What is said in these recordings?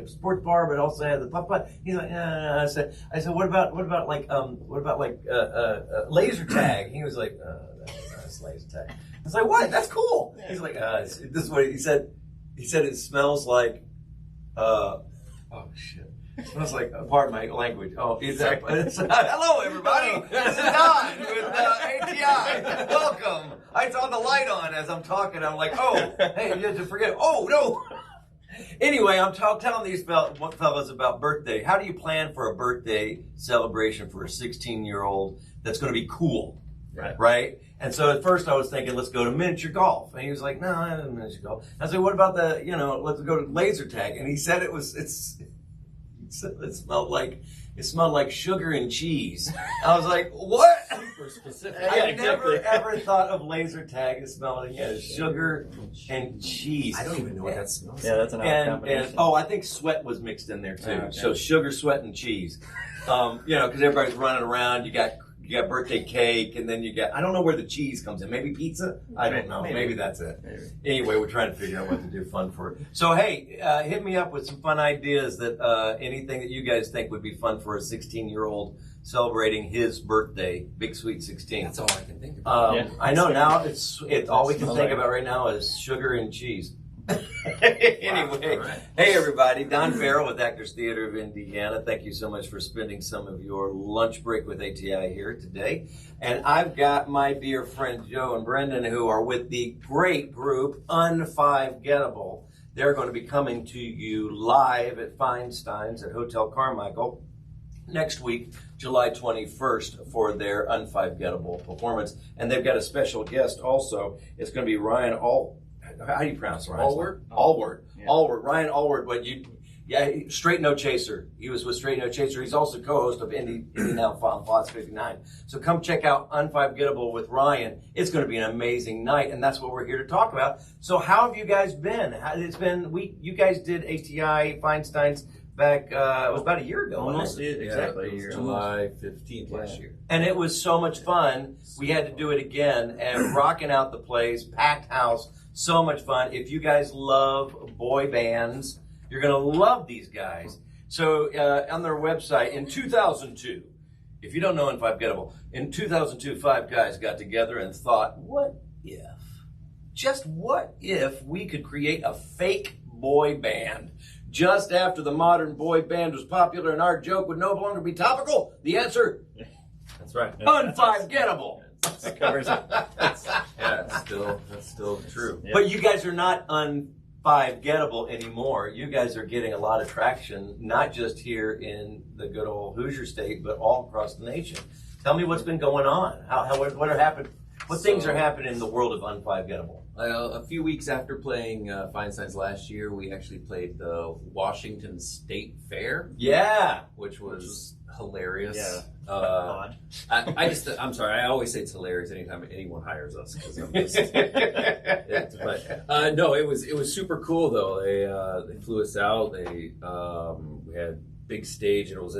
sports bar, but also had the putt. He's like, no. I said, what about laser tag? He was like, that's laser tag. I was like, what? That's cool. He's like, this is what he said. He said it smells like, oh shit. It smells like, pardon my language. Oh, exactly. Hello, everybody. This is Don with ATI. Welcome. I saw the light on as I'm talking. I'm like, oh, hey, you have to forget. Oh, no. Anyway, I'm telling these fellas about birthday. How do you plan for a birthday celebration for a 16-year-old that's going to be cool? Right? And so at first I was thinking, let's go to miniature golf. And he was like, no, I don't miniature golf. I was like, what about let's go to laser tag. And he said it smelled like sugar and cheese. I was like, what? Super specific. I never ever thought of laser tag as smelling as sugar and cheese. I don't even know what that smells like. Yeah, that's an odd combination. I think sweat was mixed in there too. Okay. So sugar, sweat, and cheese. Because everybody's running around. You got birthday cake, and then you got, I don't know where the cheese comes in. Maybe pizza? I don't know. Maybe that's it. Maybe. Anyway, we're trying to figure out what to do fun for it. So, hey, hit me up with some fun ideas that anything that you guys think would be fun for a 16-year-old celebrating his birthday, Big Sweet 16. That's all I can think about. I know now it's all we can think about right now is sugar and cheese. Anyway, hey everybody, Don Farrell with Actors Theater of Indiana. Thank you so much for spending some of your lunch break with ATI here today. And I've got my dear friends Joe and Brendan who are with the great group Un5Gettable. They're going to be coming to you live at Feinstein's at Hotel Carmichael next week, July 21st, for their Un5Gettable performance. And they've got a special guest also. It's going to be Ryan how do you pronounce Ryan? Allward. Yeah. Allward. Ryan Allward. Straight No Chaser. He was with Straight No Chaser. He's also co-host of Indy Now Fox 59. So come check out Un5Gettable with Ryan. It's going to be an amazing night, and that's what we're here to talk about. So how have you guys been? You guys did ATI Feinstein's back, it was about a year ago. Almost, exactly. It was July 15th last year. And it was so much fun. We had to do it again, and rocking out the place, packed house. So much fun. If you guys love boy bands, you're going to love these guys. So on their website, in 2002, if you don't know Un5Gettable, in 2002, 5 guys got together and thought, what if we could create a fake boy band? Just after the modern boy band was popular and our joke would no longer be topical? The answer? That's right. Un5Gettable. That covers it. That's still true. Yep. But you guys are not Un5Gettable anymore. You guys are getting a lot of traction, not just here in the good old Hoosier State, but all across the nation. Tell me what's been going on. What things are happening in the world of Un5Gettable? A few weeks after playing Feinstein's last year, we actually played the Washington State Fair. Yeah. Which was hilarious. Yeah. Odd. I'm sorry, I always say it's hilarious anytime anyone hires us. Cause I'm just, no, it was super cool though. They flew us out. We had big stage, and it was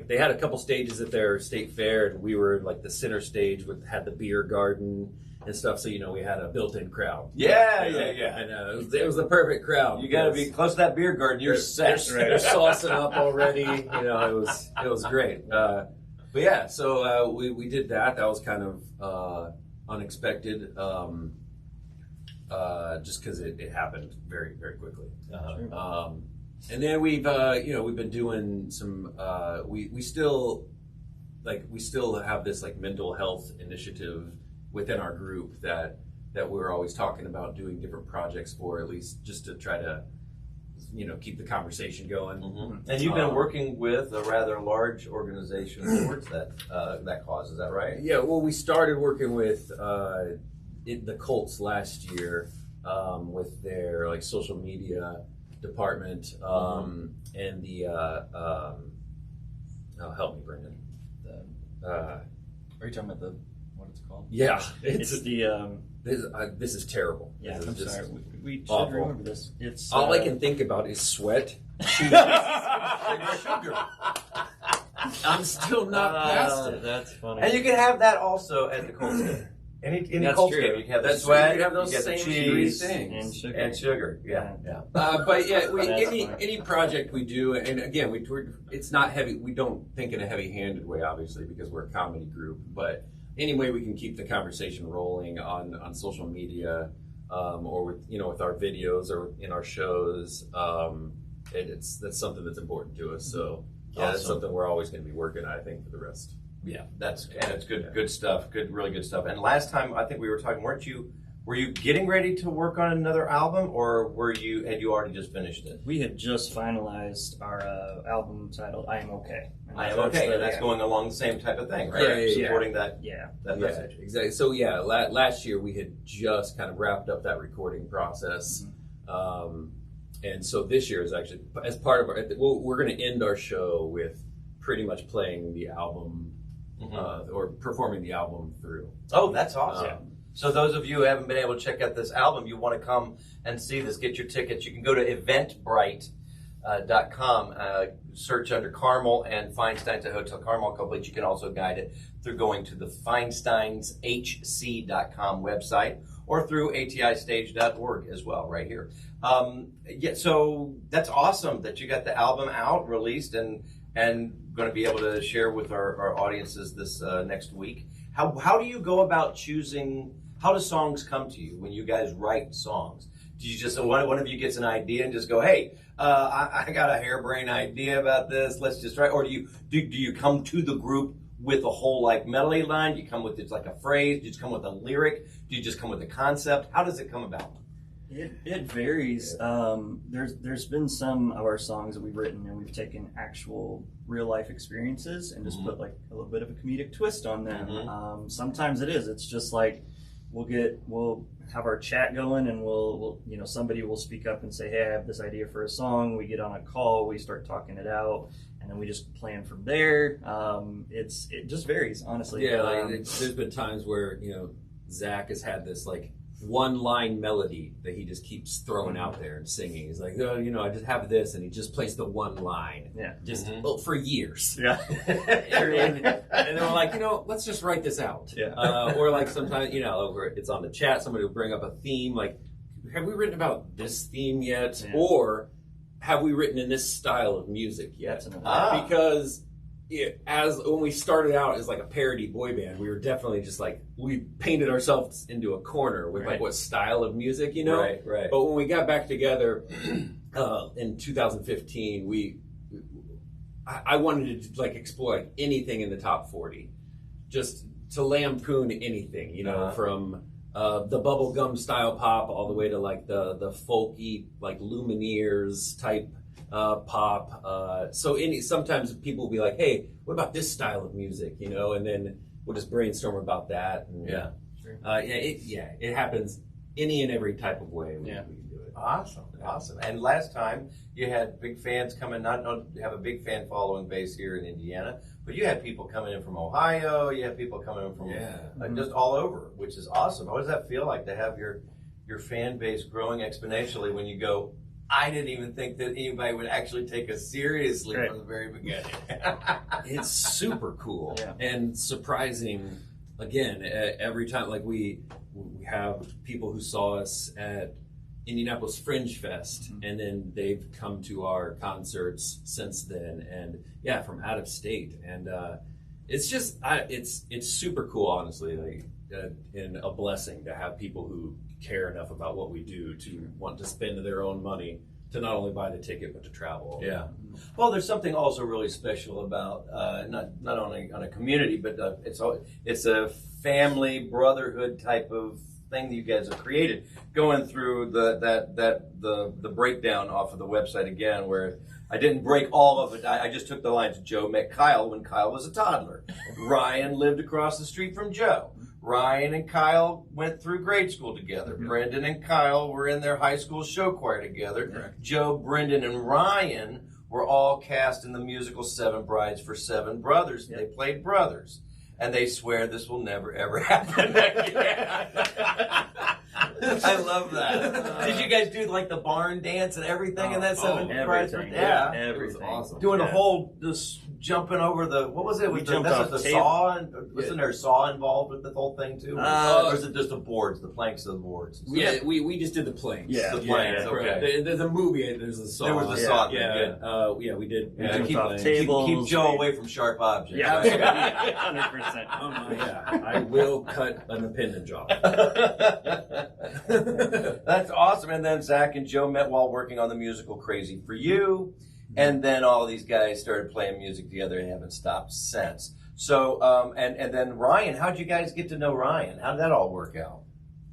they had a couple stages at their state fair, and we were like the center stage had the beer garden and stuff. So we had a built-in crowd. Yeah. And it was the perfect crowd. You got to be close to that beer garden. You're set. They're saucing up already. It was great. But yeah, so we did that. That was kind of unexpected, just because it happened very, very quickly. And then we've been doing some. We still have this mental health initiative within our group that we're always talking about doing different projects for, at least just to try to keep the conversation going. Mm-hmm. And you've been working with a rather large organization towards that cause, is that right? Yeah, well, we started working with the Colts last year with their social media department and the help me, Brendan. Are you talking about what it's called? Yeah, it's the. This is terrible. Yeah, I'm sorry. We should awful. remember this. It's all I can think about is sweat, cheese, and sugar. I'm still not past it. That's funny. And you can have that also at the Colts game. Any That's Colts true. game, you can have the That's sweat, true. You have those you get the same cheese, things. And sugar. Yeah. But yeah, That's fine. any project we do, and again, it's not heavy. We don't think in a heavy-handed way, obviously, because we're a comedy group. But any way we can keep the conversation rolling on social media, or with our videos or in our shows, that's something that's important to us. So yeah, that's something we're always going to be working on, I think, for the rest. Yeah, that's good stuff. Really good stuff. And last time I think we were talking, were you getting ready to work on another album, or had you already just finished it? We had just finalized our album titled "I Am Okay." I Am Okay, and that's going along the same type of thing, right? Yeah. Supporting that message. Exactly. So yeah, last year we had just kind of wrapped up that recording process. And so this year is actually, as part of we're going to end our show with pretty much playing the album, or performing the album through. Oh, that's awesome. So those of you who haven't been able to check out this album, you want to come and see this, get your tickets. You can go to eventbrite.com, search under Carmel and Feinstein's at Hotel Carmel Complete. You can also guide it through going to the FeinsteinsHC.com website or through ATIstage.org as well, right here. So that's awesome that you got the album out, released, and going to be able to share with our audiences this next week. How do you go about choosing? How do songs come to you when you guys write songs? Do you just one of you gets an idea and just go, hey, I got a harebrained idea about this. Let's just write. Or do you come to the group with a whole like melody line? Do you come with like a phrase? Do you just come with a lyric? Do you just come with a concept? How does it come about? It varies. There's been some of our songs that we've written and we've taken actual real life experiences and just put like a little bit of a comedic twist on them. Sometimes it's just like we'll have our chat going and we'll somebody will speak up and say, hey, I have this idea for a song. We get on a call, we start talking it out, and then we just plan from there. It just varies, honestly. Yeah, there's been times where Zach has had this like one line melody that he just keeps throwing out there and singing. He's like, I just have this, and he just plays the one line. Yeah. Just for years. Yeah. and then we're like, let's just write this out. Yeah. Or like sometimes, it's on the chat, somebody will bring up a theme, like, have we written about this theme yet? Yeah. Or have we written in this style of music yet? Because when we started out as like a parody boy band, we were definitely just like, we painted ourselves into a corner with like what style of music, Right. But when we got back together in 2015, I wanted to like explore like anything in the top 40, just to lampoon anything, from the bubblegum style pop all the way to like the folky like Lumineers type pop. Sometimes people will be like, hey, what about this style of music, and then we'll just brainstorm about that. And, it happens any and every type of way we can do it. Awesome. And last time you had big fans coming, not have a big fan following base here in Indiana, but you had people coming in from Ohio, you had people coming in from just all over, which is awesome. How does that feel like to have your fan base growing exponentially when you go, I didn't even think that anybody would actually take us seriously from the very beginning. It's super cool and surprising. Again, every time, like we have people who saw us at Indianapolis Fringe Fest, and then they've come to our concerts since then, and from out of state, and it's just it's super cool, honestly, like, and a blessing to have people who care enough about what we do to want to spend their own money to not only buy the ticket but to travel. Yeah. Well, there's something also really special about not only on a community, but it's a family brotherhood type of thing that you guys have created. Going through the breakdown off of the website again, where I didn't break all of it. I just took the lines. Joe met Kyle when Kyle was a toddler. Ryan lived across the street from Joe. Ryan and Kyle went through grade school together. Brendan and Kyle were in their high school show choir together. Correct. Joe, Brendan, and Ryan were all cast in the musical Seven Brides for Seven Brothers. They played brothers. And they swear this will never, ever happen again. I love that. Did you guys do like the barn dance and everything and that stuff? Everything. Yeah. Everything. It was awesome. Doing the whole, just jumping over the, what was it? We With jumped that's off the table. saw? Wasn't there a saw involved with the whole thing too? Or is it just the boards, the planks of the boards? Yeah, we just did the planks. The planks, okay. There's a movie, there's a saw. There was a saw. Yeah, we did. We jumped keep, off tables. keep Joe away from sharp objects. Yeah, Right? 100%. Oh no, yeah. I will cut an appendage off. That's awesome. And then Zach and Joe met while working on the musical Crazy for You. And then all these guys started playing music together and haven't stopped since. So, and then Ryan, how'd you guys get to know Ryan? How did that all work out?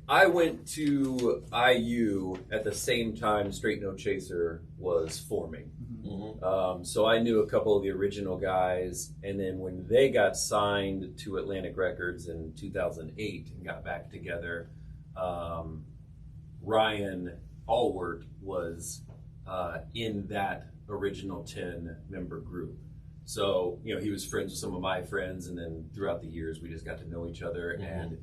I went to IU at the same time Straight No Chaser was forming. Mm-hmm. So I knew a couple of the original guys, and then when they got signed to Atlantic Records in 2008 and got back together, Ryan Allward was in that original 10-member group. So, he was friends with some of my friends, and then throughout the years we just got to know each other. Mm-hmm. And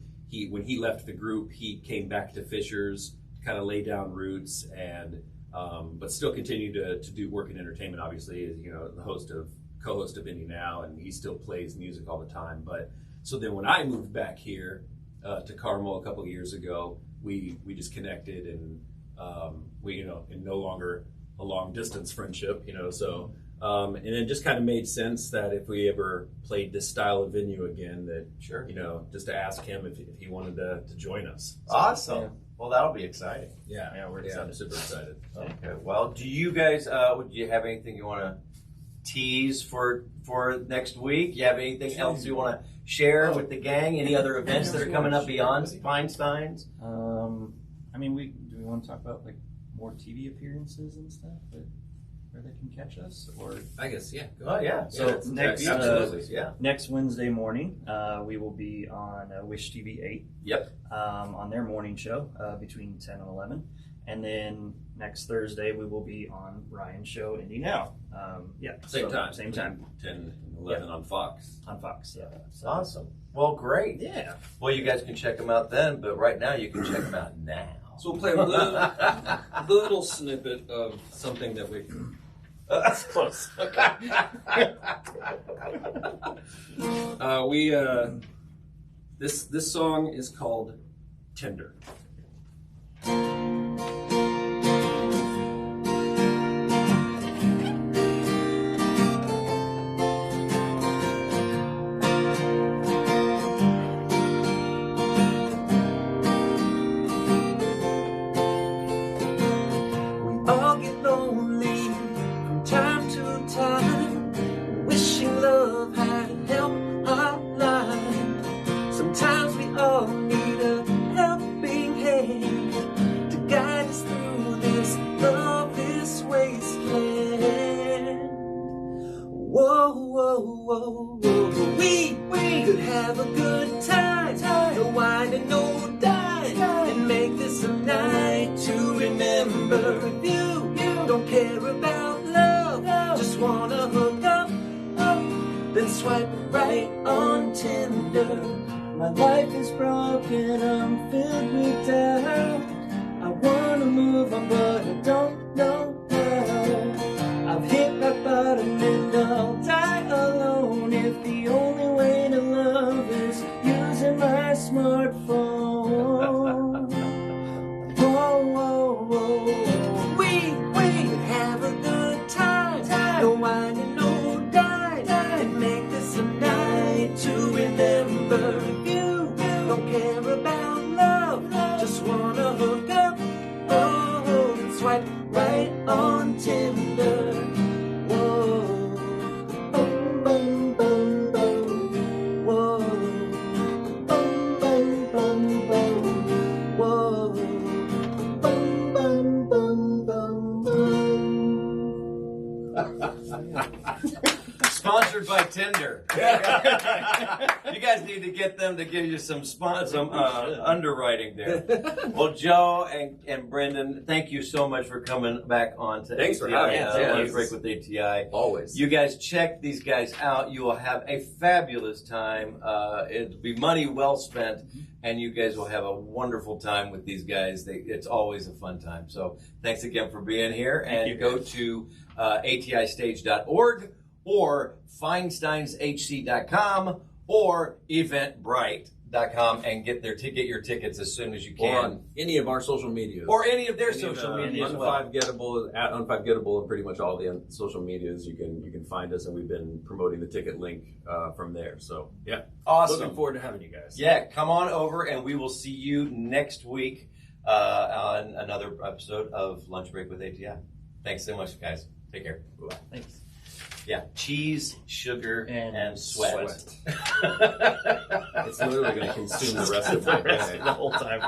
when he left the group, he came back to Fisher's to kind of lay down roots, and but still continued to do work in entertainment. Obviously, as the co-host of Indie Now, and he still plays music all the time. But so then when I moved back here to Carmel a couple of years ago, we just connected, and we and no longer a long distance friendship, so. And it just kind of made sense that if we ever played this style of venue again, that Sure. just to ask him if he wanted to join us. So, Awesome. Yeah. Well, that'll be exciting. Yeah, we're excited. I'm super excited. Okay. Well, do you guys, would you have anything you want to tease for next week? You have anything else you want to share with the gang? Any other events that are coming up beyond Feinstein's? Do we want to talk about like more TV appearances and stuff where they can catch us? Or I guess, yeah. Go Oh, ahead. yeah. So next, absolutely. Yeah. next Wednesday morning, we will be on Wish TV 8. Yep. On their morning show between 10 and 11. And then next Thursday, we will be on Ryan's show, Indie Now. Same time. Same time. 10 and 11 on Fox. On Fox, yeah. So, Awesome. Well, great. Yeah. Well, you guys can check them out then, but right now you can check them out now. So we'll play a little snippet of something that we... That's close. Okay. This song is called Tender. We could have a good time. No wine and no dine. And make this a night to remember. If you don't care about love, just wanna hook up, then swipe right on Tinder. My life is broken, I'm filled with doubt. I wanna move on, but I don't know how. I've hit rock bottom and I'll die alone if the only way to love is using my smartphone. Whoa, whoa, whoa. We could have a good time. No wine and no dine. And make this a night to remember. If you don't care about love, just wanna hook up, and swipe right on Tinder. Whoa, boom, boom, boom, boom. Whoa, boom, boom, boom, boom. Whoa, boom, boom, boom, boom, boom. Sponsored by Tinder. You guys need to get them to give you some underwriting there. Well, Joe and Brendan, thank you so much for coming back on to Thanks for ATI, having us. Lunch Break with ATI. Always. You guys check these guys out. You will have a fabulous time. It'll be money well spent, and you guys will have a wonderful time with these guys. It's always a fun time. So thanks again for being here. And go to atistage.org or FeinsteinsHC.com or Eventbrite.com and get your tickets as soon as you can. Or on any of our social medias. Or any of their social media as well. Un5Gettable, at Un5Gettable, and pretty much all the social medias you can find us, and we've been promoting the ticket link from there. So yeah, awesome. Looking forward to having you guys. Yeah, come on over, and we will see you next week on another episode of Lunch Break with ATI. Thanks so much, guys. Take care. Bye. Thanks. Yeah, cheese, sugar, and sweat. It's literally going to consume the rest of my day. The whole time.